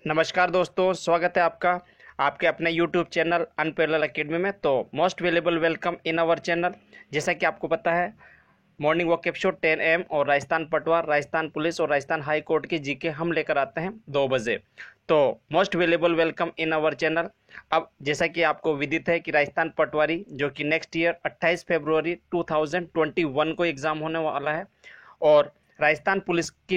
नमस्कार दोस्तों, स्वागत है आपका आपके अपने YouTube चैनल अनपैरेलल एकेडमी में। तो most valuable welcome in our channel. जैसा कि आपको पता है, मॉर्निंग वॉक एपिसोड 10 AM और राजस्थान पटवार, राजस्थान पुलिस और राजस्थान हाई कोर्ट की जीके हम लेकर आते हैं 2 बजे। तो most valuable welcome in our channel. अब जैसा कि आपको विदित है कि राजस्थान पटवारी जो कि नेक्स्ट ईयर 28 फरवरी 2021 को एग्ज़ाम होने वाला है, और राजस्थान पुलिस की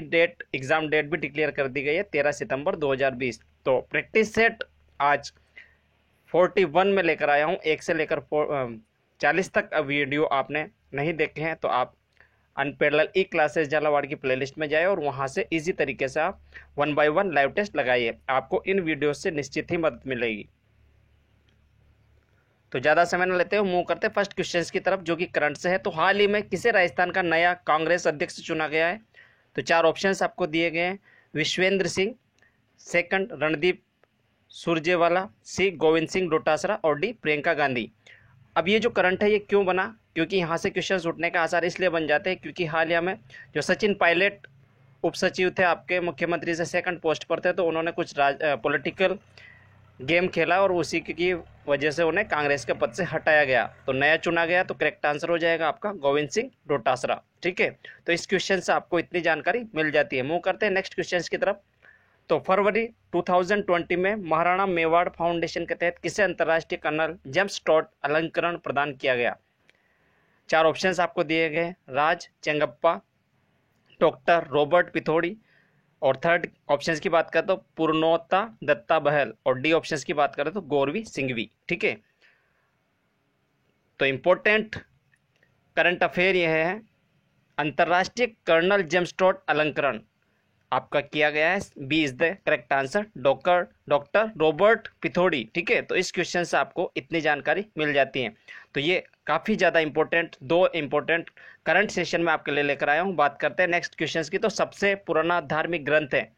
एग्जाम डेट भी डिक्लेयर कर दी गई है 13 सितंबर 2020। तो प्रैक्टिस सेट आज 41 में लेकर आया हूं, 1 से लेकर 40 तक। वीडियो आपने नहीं देखे हैं तो आप अनपैरेलल ई क्लासेस झालावाड़ की प्लेलिस्ट में जाए और वहां से इजी तरीके से आप 1 बाय 1 लाइव टेस्ट लगाइए। आपको इन वीडियो से निश्चित ही मदद मिलेगी। तो ज़्यादा समय न लेते हुए मूव करते फर्स्ट क्वेश्चन की तरफ, जो कि करंट से है। तो हाल ही में किसे राजस्थान का नया कांग्रेस अध्यक्ष चुना गया है? तो 4 ऑप्शंस आपको दिए गए हैं। विश्वेंद्र सिंह, सेकंड रणदीप सुरजेवाला, सी गोविंद सिंह डोटासरा और डी प्रियंका गांधी। अब ये जो करंट है ये क्यों बना? क्योंकि यहाँ से क्वेश्चन उठने का आसार इसलिए बन जाते हैं क्योंकि हाल ही में जो सचिन पायलट उप सचिव थे, आपके मुख्यमंत्री से सेकंड पोस्ट पर थे, तो उन्होंने कुछ पॉलिटिकल गेम खेला और उसी की वजह से उन्हें कांग्रेस के पद से हटाया गया। तो नया चुना गया, तो करेक्ट आंसर हो जाएगा आपका गोविंद सिंह डोटासरा। ठीक है, तो इस क्वेश्चन से आपको इतनी जानकारी मिल जाती है। मूव करते हैं नेक्स्ट क्वेश्चन की तरफ। तो फरवरी 2020 में महाराणा मेवाड़ फाउंडेशन के तहत किसे अंतर्राष्ट्रीय कर्नल जेम्स टॉड अलंकरण प्रदान किया गया? 4 ऑप्शंस आपको दिए गए। राज चेंगप्पा, डॉक्टर रॉबर्ट पिथोड़ी, और थर्ड ऑप्शंस की बात करें तो पूर्णोता दत्ता बहल, और डी ऑप्शंस की बात करें तो गौरवी सिंघवी। ठीक है, तो इंपॉर्टेंट करंट अफेयर यह है, अंतर्राष्ट्रीय कर्नल जेम्स टॉड अलंकरण आपका किया गया है। B is the correct answer, doctor Robert पिथोड़ी। ठीक है, तो इस क्वेश्चन से आपको इतनी जानकारी मिल जाती है। तो ये काफ़ी ज़्यादा इंपॉर्टेंट, 2 इंपॉर्टेंट करंट सेशन में आपके लिए लेकर आया हूँ। बात करते हैं नेक्स्ट क्वेश्चन की। तो सबसे पुराना धार्मिक ग्रंथ है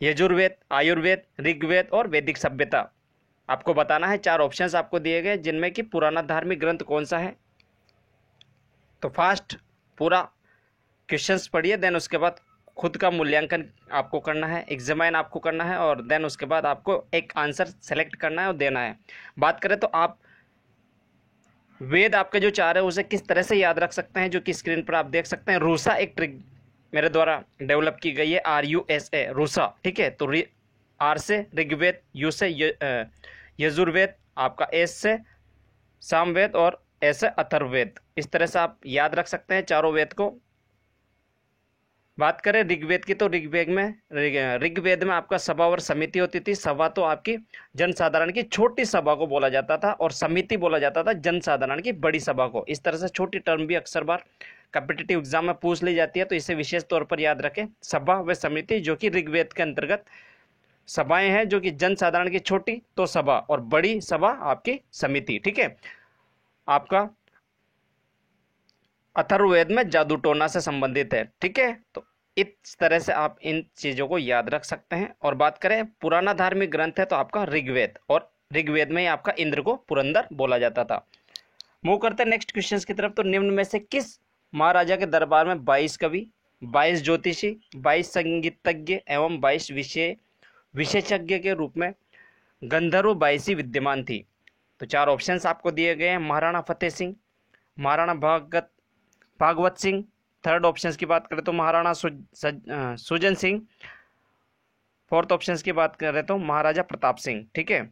यजुर्वेद, आयुर्वेद, ऋग्वेद और वैदिक सभ्यता। आपको बताना है। 4 ऑप्शंस आपको दिए गए जिनमें कि पुराना धार्मिक ग्रंथ कौन सा है। तो फास्ट पूरा क्वेश्चंस पढ़िए, देन उसके बाद खुद का मूल्यांकन आपको करना है, एग्जामिन आपको करना है, और देन उसके बाद आपको एक आंसर सेलेक्ट करना है और देना है। बात करें तो आप वेद आपके जो 4 है उसे किस तरह से याद रख सकते हैं, जो कि स्क्रीन पर आप देख सकते हैं। रूसा एक ट्रिक मेरे द्वारा डेवलप की गई है, RUSA, रूसा। ठीक है, तो आर से ऋग्वेद, यू से यजुर्वेद, आपका एस से सामवेद और ए से अथर्ववेद। इस तरह से आप याद रख सकते हैं चारों वेद को। बात करें ऋग्वेद की, तो ऋग्वेद में आपका सभा और समिति होती थी। सभा तो आपकी जनसाधारण की छोटी सभा को बोला जाता था, और समिति बोला जाता था जनसाधारण की बड़ी सभा को। इस तरह से छोटी टर्म भी अक्सर बार कॉम्पिटिटिव एग्जाम में पूछ ली जाती है, तो इसे विशेष तौर पर याद रखें। सभा व समिति, जो कि ऋग्वेद के अंतर्गत सभाएं हैं, जो कि जनसाधारण की छोटी तो सभा, और बड़ी सभा आपकी समिति। ठीक है, आपका अथर्ववेद में जादू टोना से संबंधित है। ठीक है, तो इस तरह से आप इन चीजों को याद रख सकते हैं। और बात करें पुराना धार्मिक ग्रंथ है तो आपका ऋग्वेद, और ऋग्वेद में ही आपका इंद्र को पुरंदर बोला जाता था। मूव करते हैं नेक्स्ट क्वेश्चन की तरफ। तो निम्न में से किस महाराजा के दरबार में 22 कवि, 22 ज्योतिषी, 22 संगीतज्ञ एवं 22 विशेषज्ञ के रूप में गंधर्व 22 विद्यमान थी? तो 4 ऑप्शंस आपको दिए गए हैं। महाराणा फतेह सिंह, महाराणा भागवत सिंह, थर्ड ऑप्शंस की बात करें तो महाराणा सुजन सिंह, फोर्थ ऑप्शंस की बात करें तो महाराजा प्रताप सिंह। ठीक है,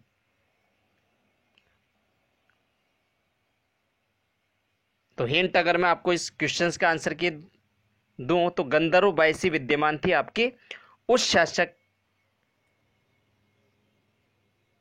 तो हिंट अगर मैं आपको इस क्वेश्चंस का आंसर की दूं तो गंधर्व 22 विद्यमान थी आपकी उस शासक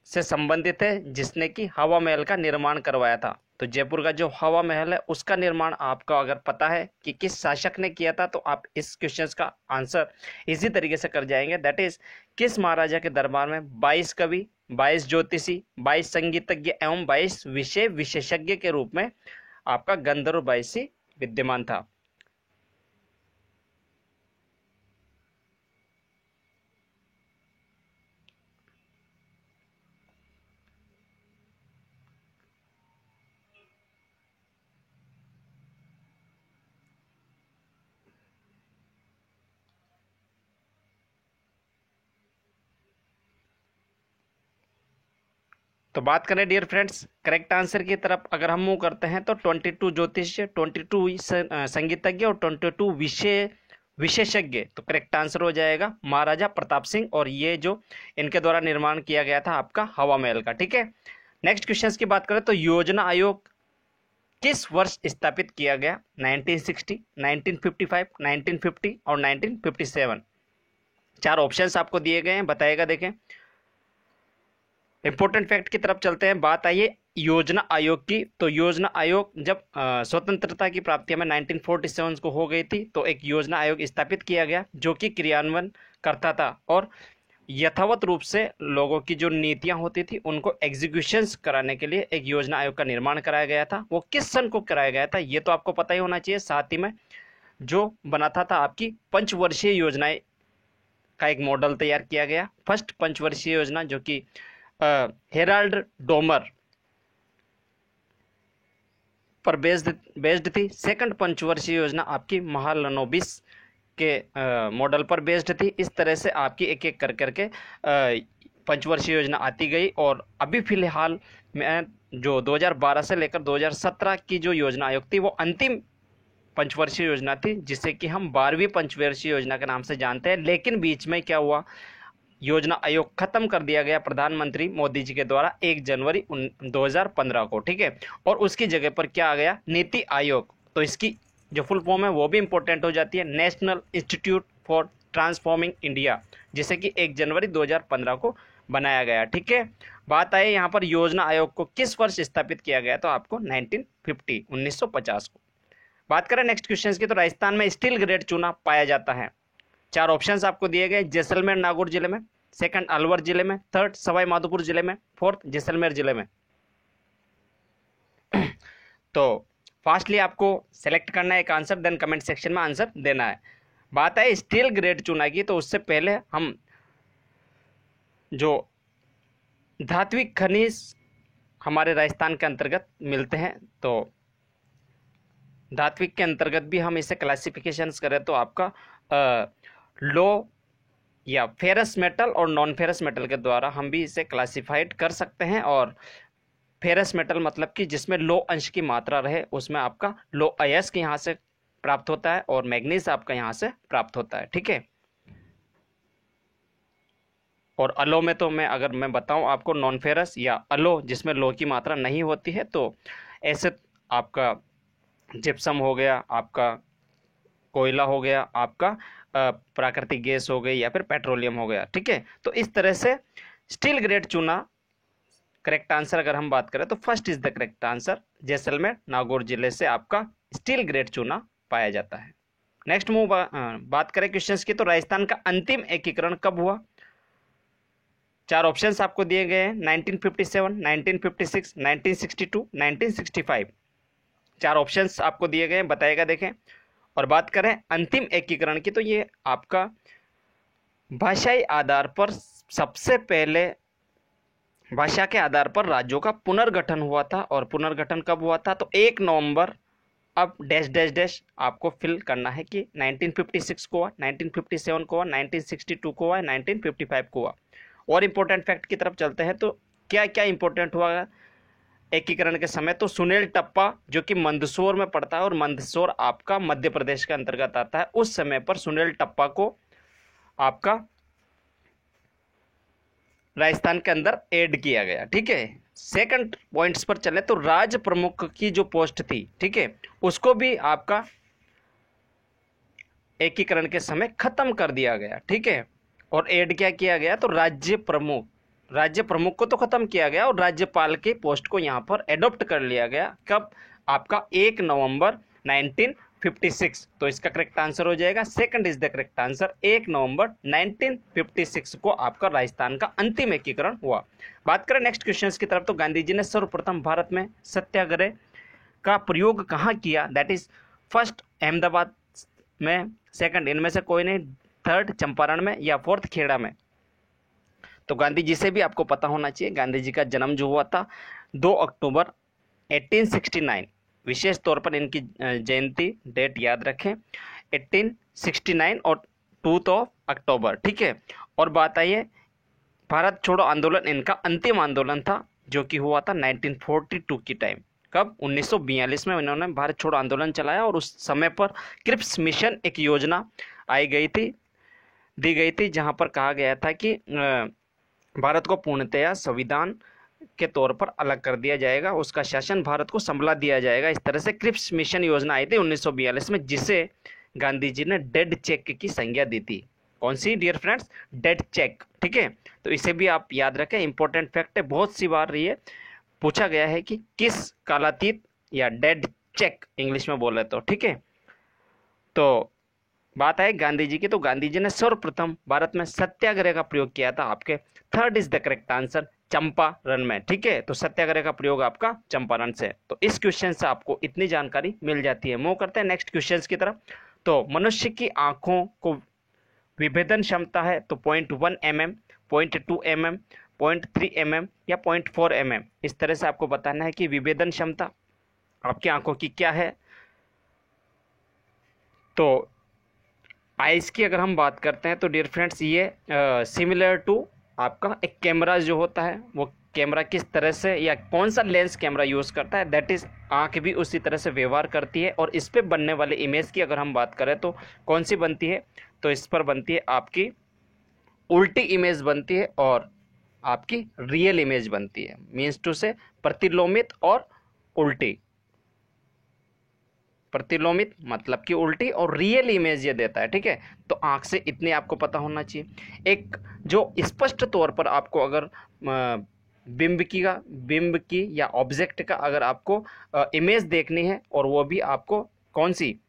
से संबंधित है जिसने कि हवा महल का निर्माण करवाया था। तो जयपुर का जो हवा महल है उसका निर्माण आपको अगर पता है कि किस शासक ने किया था, तो आप इस क्वेश्चन का आंसर इसी तरीके से कर जाएंगे। दैट इज, किस महाराजा के दरबार में 22 कवि, 22 ज्योतिषी, 22 संगीतज्ञ एवं 22 विषय विशेषज्ञ के रूप में आपका गंधर्व 22 विद्यमान था? तो बात करें डियर फ्रेंड्स करेक्ट आंसर की तरफ अगर हम मूव करते हैं तो 22 ज्योतिष, 22 संगीतज्ञ और 22 विशेषज्ञ। तो करेक्ट आंसर हो जाएगा महाराजा प्रताप सिंह, और ये जो इनके द्वारा निर्माण किया गया था आपका हवा महल का। ठीक है, नेक्स्ट क्वेश्चन की बात करें तो योजना आयोग किस वर्ष स्थापित किया गया? 1960, 1955, 1950 और 1957। चार ऑप्शंस आपको दिए गए हैं, बताएगा। देखें, इंपॉर्टेंट फैक्ट की तरफ चलते हैं। बात आई है योजना आयोग की, तो योजना आयोग जब स्वतंत्रता की प्राप्ति में 1947 को हो गई थी, तो एक योजना आयोग स्थापित किया गया जो कि क्रियान्वयन करता था और यथावत रूप से लोगों की जो नीतियां होती थी उनको एग्जीक्यूशंस कराने के लिए एक योजना आयोग का निर्माण कराया गया था। वो किस सन को कराया गया था ये तो आपको पता ही होना चाहिए। साथ ही में जो बनाता था आपकी पंचवर्षीय योजनाएं का एक मॉडल तैयार किया गया। फर्स्ट पंचवर्षीय योजना जो कि हेराल्ड डोमर पर बेस्ड थी। सेकंड पंचवर्षीय योजना आपकी महालनोबिस के मॉडल पर बेस्ड थी। इस तरह से आपकी एक एक कर करके पंचवर्षीय योजना आती गई, और अभी फिलहाल में जो 2012 से लेकर 2017 की जो योजना आयोग थी वो अंतिम पंचवर्षीय योजना थी, जिसे कि हम 12वीं पंचवर्षीय योजना के नाम से जानते हैं। लेकिन बीच में क्या हुआ, योजना आयोग खत्म कर दिया गया प्रधानमंत्री मोदी जी के द्वारा 1 जनवरी 2015 को। ठीक है, और उसकी जगह पर क्या आ गया, नीति आयोग। तो इसकी जो फुल फॉर्म है वो भी इंपॉर्टेंट हो जाती है, national institute for transforming India, जिसे कि 1 जनवरी 2015 को बनाया गया। ठीक है, बात आए यहाँ पर योजना आयोग को किस वर्ष स्थापित किया गया, तो आपको 1950 को। बात करें नेक्स्ट क्वेश्चन की, तो राजस्थान में स्टील ग्रेड चूना पाया जाता है। चार ऑप्शंस आपको दिए गए, जैसलमेर नागौर जिले में, सेकंड अलवर जिले में, थर्ड सवाई माधोपुर जिले में, फोर्थ जैसलमेर जिले में। तो फास्टली आपको सेलेक्ट करना है एक आंसर, देन कमेंट सेक्शन में आंसर देना है। बात है स्टील ग्रेड चूना की, तो उससे पहले हम जो धात्विक खनिज हमारे राजस्थान के अंतर्गत मिलते हैं, तो धात्विक के अंतर्गत भी हम इसे क्लासिफिकेशंस करें तो आपका लो या फेरस मेटल और नॉन फेरस मेटल के द्वारा हम भी इसे क्लासिफाइड कर सकते हैं। और फेरस मेटल मतलब कि जिसमें लो अंश की मात्रा रहे, उसमें आपका लो अयस्क यहाँ से प्राप्त होता है और मैग्नीज आपका यहाँ से प्राप्त होता है। ठीक है, और अलो में तो अगर मैं बताऊं आपको नॉन फेरस या अलो जिसमें लो की मात्रा नहीं होती है, तो ऐसे आपका जिप्सम हो गया, आपका कोयला हो गया, आपका प्राकृतिक गैस हो गई, या फिर पेट्रोलियम हो गया। ठीक है, तो इस तरह से स्टील ग्रेड चूना करेक्ट आंसर अगर हम बात करें तो first is the correct answer, Jaisalmer Nagaur जिले से आपका स्टील ग्रेड चूना पाया जाता है। नेक्स्ट बात करें क्वेश्चंस की, तो राजस्थान का अंतिम एकीकरण कब हुआ? चार ऑप्शंस आपको दिए गए हैं, 1957, 1956, 1962, 1965। चार ऑप्शंस आपको दिए गए हैं, बताएगा। देखें, और बात करें अंतिम एकीकरण की, तो ये आपका भाषाई आधार पर सबसे पहले भाषा के आधार पर राज्यों का पुनर्गठन हुआ था। और पुनर्गठन कब हुआ था, तो 1 नवंबर, अब डैश डैश डैश आपको फिल करना है कि 1956 को हुआ, 1957 को हुआ, 1962 को हुआ, 1955 को हुआ। और इंपॉर्टेंट फैक्ट की तरफ चलते हैं, तो क्या क्या इंपॉर्टेंट हुआ एकीकरण के समय, तो सुनेल टप्पा जो कि मंदसौर में पड़ता है, और मंदसौर आपका मध्य प्रदेश के अंतर्गत आता है, उस समय पर सुनेल टप्पा को आपका राजस्थान के अंदर ऐड किया गया। ठीक है, सेकंड पॉइंट्स पर चले तो राज्य प्रमुख की जो पोस्ट थी, ठीक है, उसको भी आपका एकीकरण के समय खत्म कर दिया गया। ठीक है, और ऐड क्या किया गया, तो राज्य प्रमुख को तो खत्म किया गया और राज्यपाल के पोस्ट को यहां पर एडॉप्ट कर लिया गया। कब? आपका 1 नवंबर 1956। तो इसका करेक्ट आंसर हो जाएगा, second is the correct answer, 1 नवंबर 1956 को आपका राजस्थान का अंतिम एकीकरण हुआ। बात करें नेक्स्ट क्वेश्चन की तरफ, तो गांधी जी ने सर्वप्रथम भारत में सत्याग्रह का प्रयोग कहाँ किया? दैट इज फर्स्ट अहमदाबाद में, सेकंड इनमें से कोई नहीं, थर्ड चंपारण में, या फोर्थ खेड़ा में। तो गांधी जी से भी आपको पता होना चाहिए, गांधी जी का जन्म जो हुआ था 2 अक्टूबर 1869, विशेष तौर पर इनकी जयंती डेट याद रखें, 1869 और 2 अक्टूबर। ठीक है, और बात आई है भारत छोड़ो आंदोलन इनका अंतिम आंदोलन था जो कि हुआ था 1942 की टाइम। कब? 1942 में इन्होंने भारत छोड़ो आंदोलन चलाया और उस समय पर क्रिप्स मिशन एक योजना दी गई थी, जहां पर कहा गया था कि भारत को पूर्णतया संविधान के तौर पर अलग कर दिया जाएगा, उसका शासन भारत को संभला दिया जाएगा। इस तरह से क्रिप्स मिशन योजना आई थी 1942 में, जिसे गांधी जी ने डेड चेक की संज्ञा दी थी। कौन सी डियर फ्रेंड्स? Dead check. ठीक है, तो इसे भी आप याद रखें, इंपॉर्टेंट फैक्ट है, बहुत सी बार ये पूछा गया है कि किस कालातीत या डेड चेक इंग्लिश में बोले तो। ठीक है, तो बात है गांधी जी की, तो गांधी जी ने सर्वप्रथम भारत में सत्याग्रह का प्रयोग किया था। आपके third is the correct answer, Champaran में। ठीक है, तो सत्याग्रह का प्रयोग आपका चंपारण से। तो इस क्वेश्चन से आपको इतनी जानकारी मिल जाती है। मूव करते हैं नेक्स्ट क्वेश्चन की तरफ। तो मनुष्य की आंखों को विभेदन क्षमता है तो 0.1 mm, 0.2 mm, 0.3 mm या 0.4 mm। इस तरह से आपको बताना है कि विभेदन क्षमता आपकी आंखों की क्या है। तो आइस की अगर हम बात करते हैं तो डियर फ्रेंड्स, ये सिमिलर टू आपका एक कैमरा जो होता है, वो कैमरा किस तरह से या कौन सा लेंस कैमरा यूज़ करता है, दैट इज़ आंख भी उसी तरह से व्यवहार करती है। और इस पे बनने वाले इमेज की अगर हम बात करें तो कौन सी बनती है, तो इस पर बनती है आपकी उल्टी इमेज बनती है और आपकी रियल इमेज बनती है। मीन्स टू से प्रतिलोमित और उल्टी। प्रतिलोमित मतलब कि उल्टी, और रियल इमेज ये देता है। ठीक है, तो आंख से इतने आपको पता होना चाहिए। एक जो स्पष्ट तौर पर आपको अगर बिंब की या ऑब्जेक्ट का अगर आपको इमेज देखनी है, और वो भी आपको कौन सी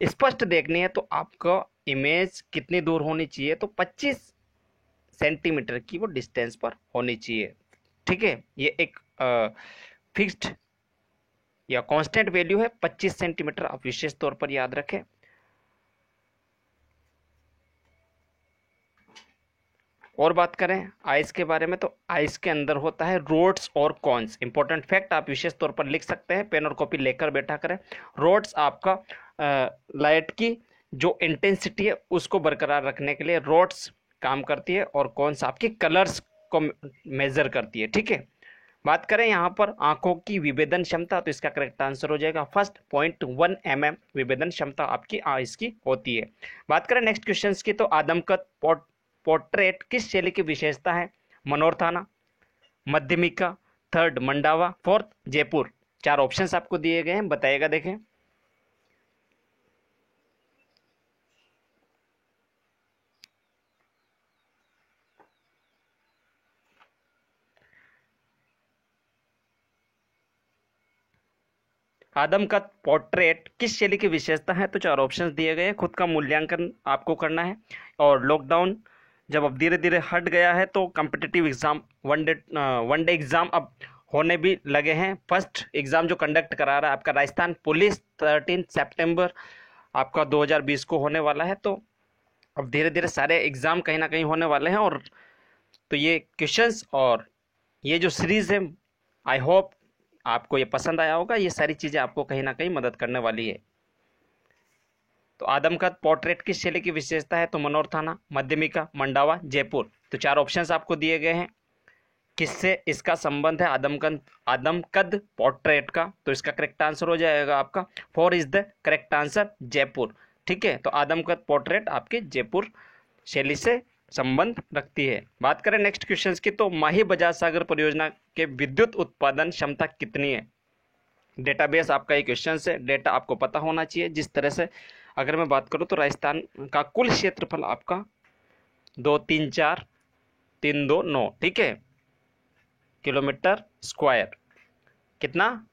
स्पष्ट देखनी है, तो आपको इमेज कितनी दूर होनी चाहिए, तो 25 सेंटीमीटर की वो डिस्टेंस पर होनी चाहिए। ठीक है, ये एक फिक्स्ड या कांस्टेंट वैल्यू है 25 सेंटीमीटर, आप विशेष तौर पर याद रखें। और बात करें आइस के बारे में, तो आइस के अंदर होता है रोड्स और कॉन्स। इंपॉर्टेंट फैक्ट आप विशेष तौर पर लिख सकते हैं, पेन और कॉपी लेकर बैठा करें। रोड्स आपका लाइट की जो इंटेंसिटी है उसको बरकरार रखने के लिए रोड्स काम करती है, और कॉन्स आपकी कलर्स को मेजर करती है। ठीक है, बात करें यहाँ पर आंखों की विभेदन क्षमता, तो इसका करेक्ट आंसर हो जाएगा फर्स्ट 0.1 mm विभेदन क्षमता आपकी आइस की होती है। बात करें नेक्स्ट क्वेश्चन की, तो आदमकद पोर्ट्रेट किस शैली की विशेषता है? मनोरथाना, मध्यमिका, थर्ड मंडावा, फोर्थ जयपुर। चार ऑप्शंस आपको दिए गए हैं, बताइएगा। देखें, आदमकद पोर्ट्रेट किस शैली की विशेषता है, तो चार ऑप्शंस दिए गए हैं। खुद का मूल्यांकन आपको करना है, और लॉकडाउन जब अब धीरे धीरे हट गया है तो competitive exam one day exam अब होने भी लगे हैं। फर्स्ट एग्जाम जो कंडक्ट करा रहा है आपका राजस्थान पुलिस 13 सितंबर आपका 2020 को होने वाला है। तो अब धीरे धीरे सारे एग्जाम कहीं ना कहीं होने वाले हैं, और तो ये क्वेश्चंस और ये जो सीरीज है, आई होप आपको ये पसंद आया होगा। ये सारी चीज़ें आपको कहीं ना कहीं मदद करने वाली है। तो आदमकद पोर्ट्रेट किस शैली की विशेषता है, तो मनोरथाना, मध्यमिका, मंडावा, जयपुर। तो चार ऑप्शंस आपको दिए गए हैं, किससे इसका संबंध है आदमकद पोर्ट्रेट का, तो इसका करेक्ट आंसर हो जाएगा आपका 4 is the correct answer, Jaipur. ठीक है, तो आदमकद पोर्ट्रेट आपके जयपुर शैली से संबंध रखती है। बात करें नेक्स्ट क्वेश्चन की, तो माही बजाज सागर परियोजना के विद्युत उत्पादन क्षमता कितनी है? डेटाबेस आपका ये क्वेश्चन है, डेटा आपको पता होना चाहिए। जिस तरह से अगर मैं बात करूं तो राजस्थान का कुल क्षेत्रफल आपका 234,329 ठीक है किलोमीटर स्क्वायर। कितना?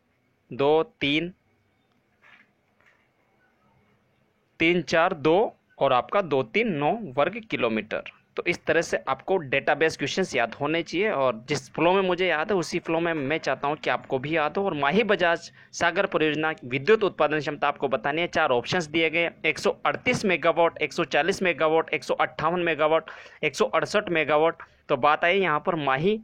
2,3,4,2 और आपका 239 वर्ग किलोमीटर। तो इस तरह से आपको डेटाबेस क्वेश्चंस याद होने चाहिए, और जिस फ्लो में मुझे याद है उसी फ्लो में मैं चाहता हूं कि आपको भी याद हो। और माही बजाज सागर परियोजना विद्युत उत्पादन क्षमता आपको बतानी है। चार ऑप्शंस दिए गए, 138 मेगावाट, 140 मेगावाट, 158 मेगावाट, 168 मेगावाट। तो बात आई यहाँ पर माही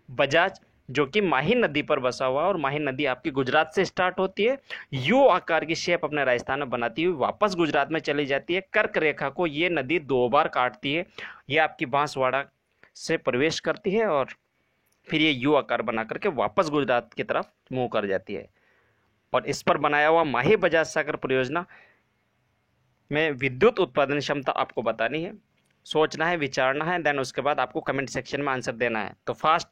बजाज, जो कि माही नदी पर बसा हुआ है, और माही नदी आपकी गुजरात से स्टार्ट होती है, यू आकार की शेप अपने राजस्थान में बनाती हुई वापस गुजरात में चली जाती है। कर्क रेखा को ये नदी 2 बार काटती है, ये आपकी बांसवाड़ा से प्रवेश करती है और फिर ये यू आकार बना करके वापस गुजरात की तरफ मूव कर जाती है। और इस पर बनाया हुआ माही बजाज सागर परियोजना में विद्युत उत्पादन क्षमता आपको बतानी है, सोचना है, विचारना है, देन उसके बाद आपको कमेंट सेक्शन में आंसर देना है। तो फास्ट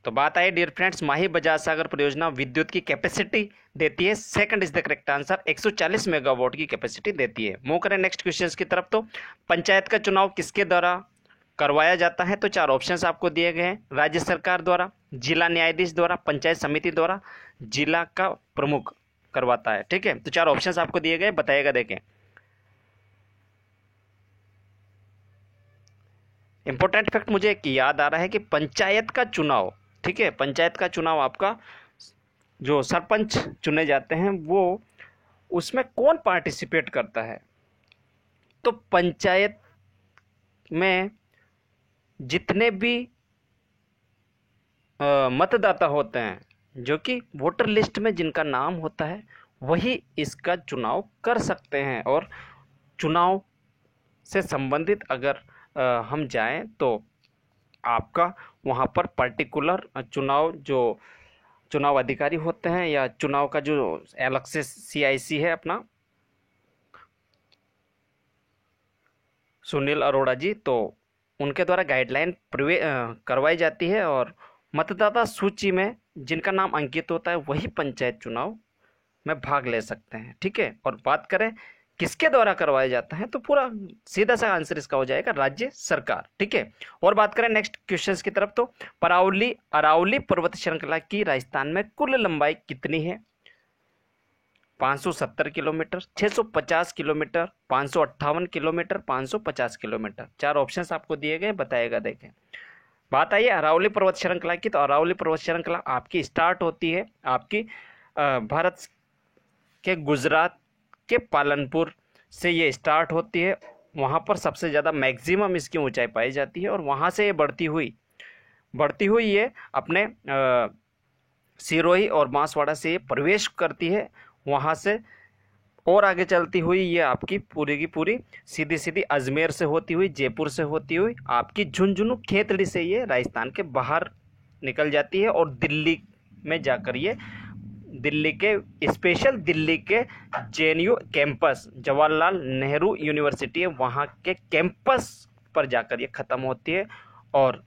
तो बात आई डियर फ्रेंड्स, माही बजाज सागर परियोजना विद्युत की कैपेसिटी देती है, second is the correct answer, 140 megawatt की कैपेसिटी देती है। मूव करें नेक्स्ट क्वेश्चन की तरफ। तो पंचायत का चुनाव किसके द्वारा करवाया जाता है? तो चार ऑप्शंस आपको दिए गए हैं, राज्य सरकार द्वारा, जिला न्यायाधीश द्वारा, पंचायत समिति द्वारा, जिला का प्रमुख करवाता है। ठीक है, तो चार ऑप्शंस आपको दिए गए, बताइएगा। देखें, इंपॉर्टेंट फैक्ट मुझे एक याद आ रहा है कि पंचायत का चुनाव, ठीक है, पंचायत का चुनाव आपका जो सरपंच चुने जाते हैं वो उसमें कौन पार्टिसिपेट करता है? तो पंचायत में जितने भी मतदाता होते हैं, जो कि वोटर लिस्ट में जिनका नाम होता है, वही इसका चुनाव कर सकते हैं। और चुनाव से संबंधित अगर हम जाएं तो आपका वहाँ पर पर्टिकुलर चुनाव अधिकारी होते हैं, या चुनाव का जो अलग से CIC है अपना सुनील अरोड़ा जी, तो उनके द्वारा गाइडलाइन करवाई जाती है। और मतदाता सूची में जिनका नाम अंकित होता है वही पंचायत चुनाव में भाग ले सकते हैं। ठीक है, और बात करें किसके द्वारा करवाया जाता है, तो पूरा सीधा सा आंसर इसका हो जाएगा राज्य सरकार। ठीक है, और बात करें नेक्स्ट क्वेश्चंस की तरफ। तो अरावली पर्वत श्रृंखला की राजस्थान में कुल लंबाई कितनी है? 570 किलोमीटर, 650 किलोमीटर, 558 किलोमीटर, 550 किलोमीटर। चार ऑप्शंस आपको दिए गए, बताएगा। देखें, बात आई है अरावली पर्वत श्रृंखला की। तो अरावली पर्वत श्रृंखला आपकी स्टार्ट होती है आपकी भारत के गुजरात के पालनपुर से ये स्टार्ट होती है। वहाँ पर सबसे ज़्यादा मैक्सिमम इसकी ऊंचाई पाई जाती है, और वहाँ से ये बढ़ती हुई ये अपने सिरोही और बांसवाड़ा से ये प्रवेश करती है। वहाँ से और आगे चलती हुई ये आपकी पूरी की पूरी सीधी अजमेर से होती हुई, जयपुर से होती हुई आपकी झुंझुनू खेतड़ी से ये राजस्थान के बाहर निकल जाती है, और दिल्ली में जाकर ये दिल्ली के JNU campus, Jawaharlal Nehru university है, वहाँ के कैंपस पर जाकर ये ख़त्म होती है। और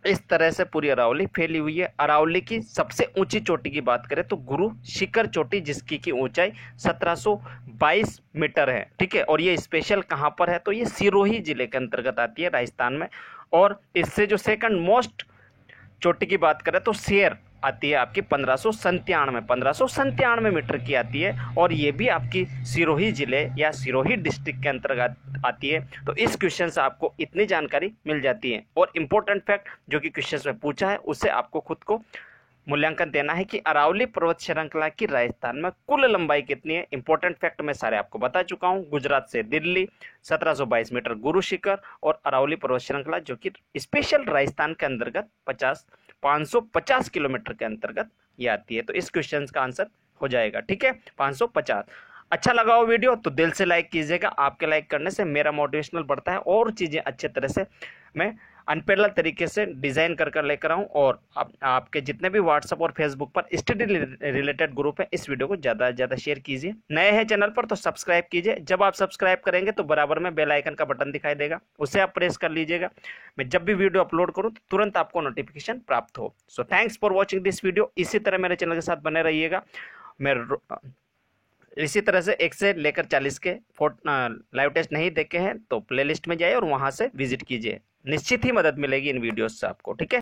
इस तरह से पूरी अरावली फैली हुई है। अरावली की सबसे ऊंची चोटी की बात करें तो गुरु शिखर चोटी, जिसकी की ऊंचाई 1722 मीटर है। ठीक है, और ये स्पेशल कहाँ पर है? तो ये सिरोही जिले के अंतर्गत आती है राजस्थान में। और इससे जो सेकंड मोस्ट चोटी की बात करें तो शेर आती है आपकी 1597 मीटर की आती है, और ये भी आपकी सिरोही जिले या सिरोही डिस्ट्रिक्ट के अंतर्गत आती है। तो इस क्वेश्चन से आपको इतनी जानकारी मिल जाती है। और इम्पोर्टेंट फैक्ट जो कि क्वेश्चन में पूछा है, उससे आपको खुद को मूल्यांकन देना है कि अरावली पर्वत श्रृंखला की राजस्थान में कुल लंबाई कितनी है। इंपॉर्टेंट फैक्ट मैं सारे आपको बता चुका हूं। गुजरात से दिल्ली 1722 मीटर गुरु शिखर, और अरावली पर्वत श्रृंखला जो कि स्पेशल राजस्थान के अंतर्गत 550 किलोमीटर के अंतर्गत ये आती है। तो इस क्वेश्चन का आंसर हो जाएगा, ठीक है, 550। अच्छा लगा हो वीडियो तो दिल से लाइक कीजिएगा। आपके लाइक करने से मेरा मोटिवेशनल बढ़ता है, और चीज़ें अच्छे तरह से मैं अनपैरेलल तरीके से डिज़ाइन कर लेकर आऊँ। और आपके जितने भी व्हाट्सएप और फेसबुक पर स्टडी रिलेटेड ग्रुप है, इस वीडियो को ज़्यादा से ज़्यादा शेयर कीजिए। नए हैं चैनल पर तो सब्सक्राइब कीजिए। जब आप सब्सक्राइब करेंगे तो बराबर में बेल आइकन का बटन दिखाई देगा, उसे आप प्रेस कर लीजिएगा। मैं जब भी वीडियो अपलोड करूँ तो तुरंत आपको नोटिफिकेशन प्राप्त हो। So thanks for watching this video. इसी तरह मेरे चैनल के साथ बने रहिएगा। मैं इसी तरह से 1 से लेकर 40 के लाइव टेस्ट नहीं देखे हैं तो प्लेलिस्ट में जाइए और वहां से विजिट कीजिए। निश्चित ही मदद मिलेगी इन वीडियोस से आपको, ठीक है।